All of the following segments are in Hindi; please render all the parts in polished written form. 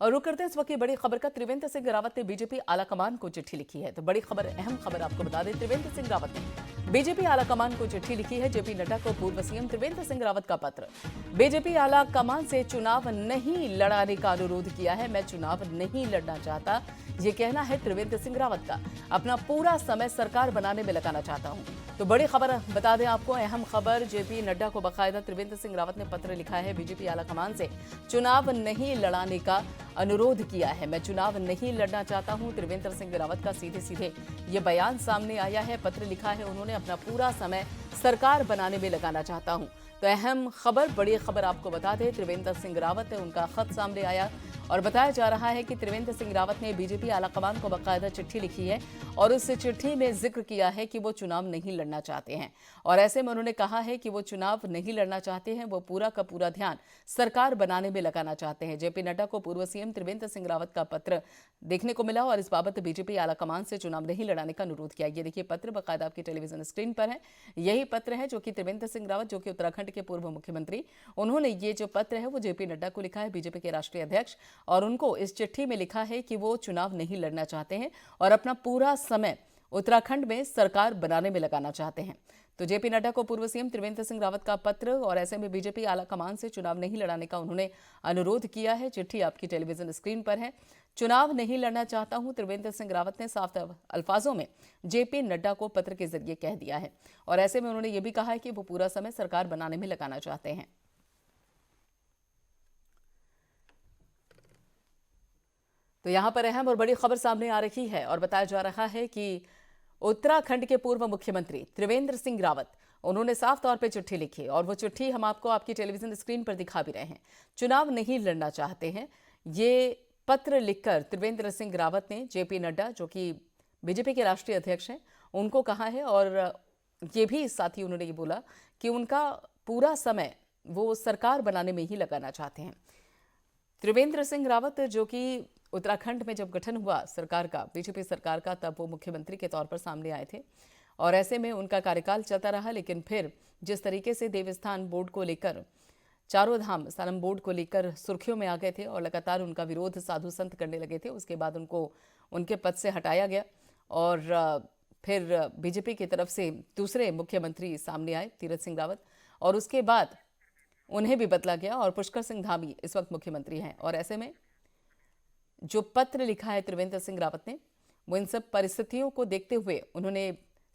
और रुक करते हैं इस वक्त की बड़ी खबर का। त्रिवेंद्र सिंह रावत ने बीजेपी आलाकमान को चिट्ठी लिखी है। तो बड़ी खबर, अहम खबर आपको बता दें, त्रिवेंद्र सिंह रावत ने बीजेपी आलाकमान को चिट्ठी लिखी है। जेपी नड्डा को पूर्व सीएम त्रिवेंद्र सिंह रावत का पत्र। बीजेपी आलाकमान से चुनाव नहीं लड़ाने का अनुरोध किया है। मैं चुनाव नहीं लड़ना चाहता, ये कहना है त्रिवेंद्र सिंह रावत का। अपना पूरा समय सरकार बनाने में लगाना चाहता हूं। तो बड़ी खबर बता दें आपको, अहम खबर, जेपी नड्डा को बाकायदा त्रिवेंद्र सिंह रावत ने पत्र लिखा है। बीजेपी आलाकमान से चुनाव नहीं लड़ाने का अनुरोध किया है। मैं चुनाव नहीं लड़ना चाहता हूं, त्रिवेंद्र सिंह रावत का सीधे सीधे ये बयान सामने आया है। पत्र लिखा है उन्होंने, अपना पूरा समय सरकार बनाने में लगाना चाहता हूं। तो अहम खबर, बड़ी खबर आपको बता दें, त्रिवेंद्र सिंह रावत है, उनका खत सामने आया और बताया जा रहा है कि त्रिवेंद्र सिंह रावत ने बीजेपी आलाकमान को बाकायदा चिट्ठी लिखी है और उस चिट्ठी में जिक्र किया है कि वो चुनाव नहीं लड़ना चाहते हैं। और ऐसे में उन्होंने कहा है कि वो चुनाव नहीं लड़ना चाहते हैं, वो पूरा का पूरा ध्यान सरकार बनाने में लगाना चाहते हैं। जेपी नड्डा को पूर्व सीएम त्रिवेंद्र सिंह रावत का पत्र देखने को मिला और इस बाबत बीजेपी आलाकमान से चुनाव नहीं लड़ाने का अनुरोध किया। ये देखिए पत्र बाकायदा आपकी टेलीविजन स्क्रीन पर है। यही पत्र है जो कि त्रिवेंद्र सिंह रावत, जो कि उत्तराखंड के पूर्व मुख्यमंत्री, उन्होंने ये जो पत्र है वो जेपी नड्डा को लिखा है, बीजेपी के राष्ट्रीय अध्यक्ष, और उनको इस चिट्ठी में लिखा है कि वो चुनाव नहीं लड़ना चाहते हैं और अपना पूरा समय उत्तराखंड में सरकार बनाने में लगाना चाहते हैं। तो जेपी नड्डा को पूर्व सीएम त्रिवेंद्र सिंह रावत का पत्र और ऐसे में बीजेपी आलाकमान से चुनाव नहीं लड़ाने का उन्होंने अनुरोध किया है। चिट्ठी आपकी टेलीविजन स्क्रीन पर है। चुनाव नहीं लड़ना चाहता हूं, त्रिवेंद्र सिंह रावत ने साफ अल्फाजों में जेपी नड्डा को पत्र के जरिए कह दिया है। और ऐसे में उन्होंने ये भी कहा है कि वो पूरा समय सरकार बनाने में लगाना चाहते हैं। तो यहां पर अहम और बड़ी खबर सामने आ रही है और बताया जा रहा है कि उत्तराखंड के पूर्व मुख्यमंत्री त्रिवेंद्र सिंह रावत, उन्होंने साफ तौर पे चिट्ठी लिखी और वो चिट्ठी हम आपको आपकी टेलीविजन स्क्रीन पर दिखा भी रहे हैं। चुनाव नहीं लड़ना चाहते हैं, ये पत्र लिखकर त्रिवेंद्र सिंह रावत ने जेपी नड्डा, जो कि बीजेपी के राष्ट्रीय अध्यक्ष हैं, उनको कहा है। और ये भी साथ ही उन्होंने ये बोला कि उनका पूरा समय वो सरकार बनाने में ही लगाना चाहते हैं। त्रिवेंद्र सिंह रावत, जो कि उत्तराखंड में जब गठन हुआ सरकार का, बीजेपी सरकार का, तब वो मुख्यमंत्री के तौर पर सामने आए थे और ऐसे में उनका कार्यकाल चलता रहा। लेकिन फिर जिस तरीके से देवस्थान बोर्ड को लेकर, चारों धाम स्थानम बोर्ड को लेकर सुर्खियों में आ गए थे और लगातार उनका विरोध साधु संत करने लगे थे, उसके बाद उनको उनके पद से हटाया गया और फिर बीजेपी की तरफ से दूसरे मुख्यमंत्री सामने आए, तीरथ सिंह रावत, और उसके बाद उन्हें भी बदला गया और पुष्कर सिंह धामी इस वक्त मुख्यमंत्री हैं। और ऐसे में जो पत्र लिखा है त्रिवेंद्र सिंह रावत ने, वो इन सब परिस्थितियों को देखते हुए उन्होंने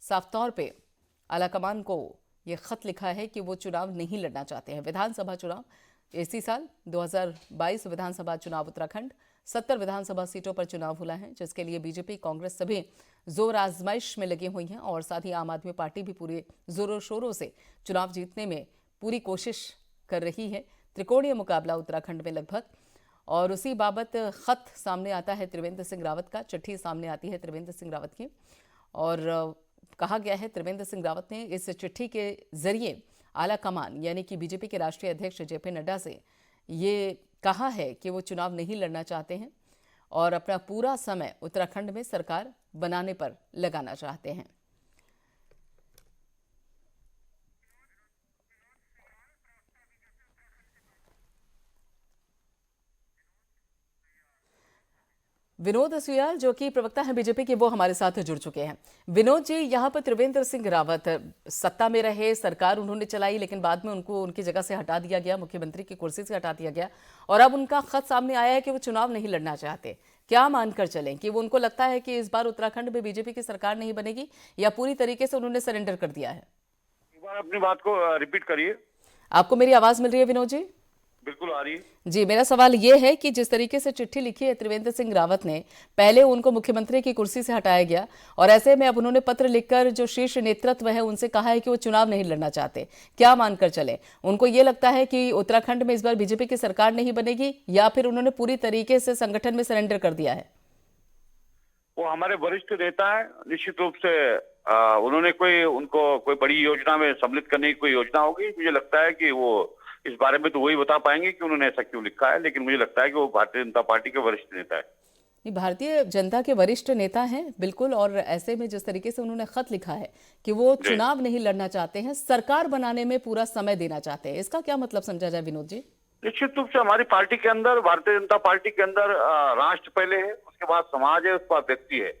साफ तौर पे आलाकमान को ये खत लिखा है कि वो चुनाव नहीं लड़ना चाहते हैं। विधानसभा चुनाव इसी साल 2022 विधानसभा चुनाव उत्तराखंड, 70 विधानसभा सीटों पर चुनाव हुआ है, जिसके लिए बीजेपी, कांग्रेस सभी जोर आजमाइश में लगी हुई हैं और साथ ही आम आदमी पार्टी भी पूरे जोरों शोरों से चुनाव जीतने में पूरी कोशिश कर रही है। त्रिकोणीय मुकाबला उत्तराखंड में लगभग, और उसी बाबत खत सामने आता है त्रिवेंद्र सिंह रावत का, चिट्ठी सामने आती है त्रिवेंद्र सिंह रावत की और कहा गया है त्रिवेंद्र सिंह रावत ने इस चिट्ठी के जरिए आलाकमान यानी कि बीजेपी के राष्ट्रीय अध्यक्ष जेपी नड्डा से ये कहा है कि वो चुनाव नहीं लड़ना चाहते हैं और अपना पूरा समय उत्तराखंड में सरकार बनाने पर लगाना चाहते हैं। विनोद सुयाल, जो कि प्रवक्ता हैं बीजेपी के, वो हमारे साथ जुड़ चुके हैं। विनोद जी, यहाँ पर त्रिवेंद्र सिंह रावत सत्ता में रहे, सरकार उन्होंने चलाई, लेकिन बाद में उनको उनकी जगह से हटा दिया गया, मुख्यमंत्री की कुर्सी से हटा दिया गया और अब उनका खत सामने आया है कि वो चुनाव नहीं लड़ना चाहते। क्या मानकर चलें कि वो, उनको लगता है कि इस बार उत्तराखंड में बीजेपी की सरकार नहीं बनेगी या पूरी तरीके से उन्होंने सरेंडर कर दिया है? एक बार अपनी बात को रिपीट करिए। आपको मेरी आवाज मिल रही है विनोद जी? बिल्कुल आ रही है जी। मेरा सवाल ये है कि जिस तरीके से चिट्ठी लिखी है त्रिवेंद्र सिंह रावत ने, पहले उनको मुख्यमंत्री की कुर्सी से हटाया गया और ऐसे में अब उन्होंने पत्र लिखकर जो शीर्ष नेतृत्व है उनसे कहा है कि वो चुनाव नहीं लड़ना चाहते। क्या मानकर चले? उनको ये लगता है कि उत्तराखंड में इस बार बीजेपी की सरकार नहीं बनेगी या फिर उन्होंने पूरी तरीके से संगठन में सरेंडर कर दिया है? वो हमारे वरिष्ठ नेता है, निश्चित रूप से उन्होंने उनको कोई बड़ी योजना में सम्मिलित करने की कोई योजना होगी। मुझे लगता है कि वो इस बारे में तो वही बता पाएंगे कि उन्होंने ऐसा क्यों लिखा है, लेकिन मुझे लगता है कि वो भारतीय जनता पार्टी के वरिष्ठ नेता है। नहीं, भारतीय जनता के वरिष्ठ नेता हैं बिल्कुल, और ऐसे में जिस तरीके से उन्होंने खत लिखा है कि वो चुनाव नहीं लड़ना चाहते हैं, सरकार बनाने में पूरा समय देना चाहते हैं, इसका क्या मतलब समझा जाए विनोद जी? निश्चित रूप से हमारी पार्टी के अंदर, भारतीय जनता पार्टी के अंदर राष्ट्र पहले है, उसके बाद समाज है, उसके बाद व्यक्ति है।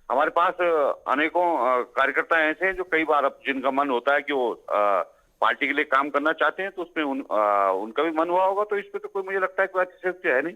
हमारे पास अनेकों कार्यकर्ता ऐसे हैं जो कई बार अब जिनका मन होता है कि वो पार्टी के लिए काम करना चाहते हैं, तो उसमें उनका भी मन हुआ होगा, तो इसमें तो कोई मुझे लगता है कोई अतिशयोक्ति है नहीं।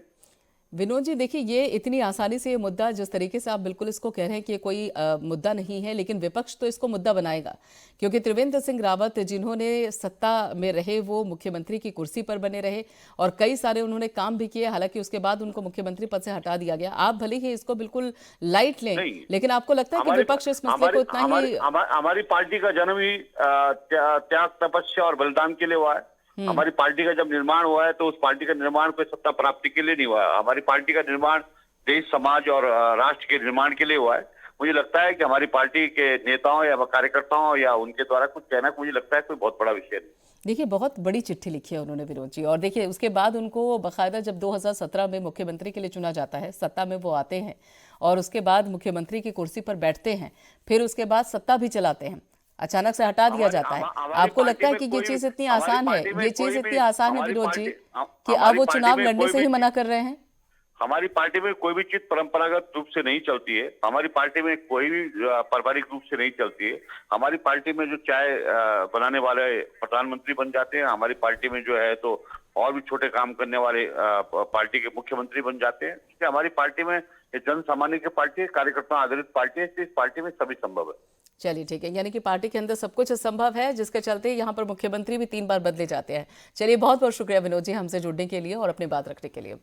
विनोद जी, देखिए ये इतनी आसानी से ये मुद्दा, जिस तरीके से आप बिल्कुल इसको कह रहे हैं कि ये कोई मुद्दा नहीं है, लेकिन विपक्ष तो इसको मुद्दा बनाएगा, क्योंकि त्रिवेंद्र सिंह रावत जिन्होंने सत्ता में रहे वो मुख्यमंत्री की कुर्सी पर बने रहे और कई सारे उन्होंने काम भी किए। हालांकि उसके बाद उनको मुख्यमंत्री पद से हटा दिया गया। आप भले ही इसको बिल्कुल लाइट लें, लेकिन आपको लगता है कि विपक्ष इस मसले को उतना ही। हमारी पार्टी का जन्म ही त्याग, तपस्या और बलिदान के लिए हुआ है। हमारी पार्टी का जब निर्माण हुआ है तो उस पार्टी का निर्माण कोई सत्ता प्राप्ति के लिए नहीं हुआ है। हमारी पार्टी का निर्माण देश, समाज और राष्ट्र के निर्माण के लिए हुआ है। मुझे लगता है कि हमारी पार्टी के नेताओं या कार्यकर्ताओं या उनके द्वारा कुछ कहना, मुझे लगता है कोई बहुत बड़ा विषय नहीं। देखिए बहुत बड़ी चिट्ठी लिखी है उन्होंने विनोद जी, और देखिए उसके बाद उनको बाकायदा जब 2017 में मुख्यमंत्री के लिए चुना जाता है, सत्ता में वो आते हैं और उसके बाद मुख्यमंत्री की कुर्सी पर बैठते हैं, फिर उसके बाद सत्ता भी चलाते हैं, अचानक से हटा दिया जाता है। आपको लगता है कि ये चीज इतनी आसान है, ये चीज इतनी आसान है विनोद जी कि अब वो चुनाव लड़ने से ही मना कर रहे हैं? हमारी पार्टी में कोई भी चीज परंपरागत रूप से नहीं चलती है। हमारी पार्टी में कोई भी पारिवारिक रूप से नहीं चलती है। हमारी पार्टी में जो चाय बनाने वाले प्रधानमंत्री बन जाते हैं, हमारी पार्टी में जो है तो और भी छोटे काम करने वाले पार्टी के मुख्यमंत्री बन जाते हैं। इसलिए हमारी पार्टी में ये जन सामान्य की पार्टी है, कार्यकर्ता आधारित पार्टी है, इसलिए इस पार्टी में सभी संभव है। चलिए ठीक है, यानी कि पार्टी के अंदर सब कुछ संभव है, जिसके चलते यहाँ पर मुख्यमंत्री भी 3 बार बदले जाते हैं। चलिए बहुत बहुत शुक्रिया विनोद जी हमसे जुड़ने के लिए और अपनी बात रखने के लिए।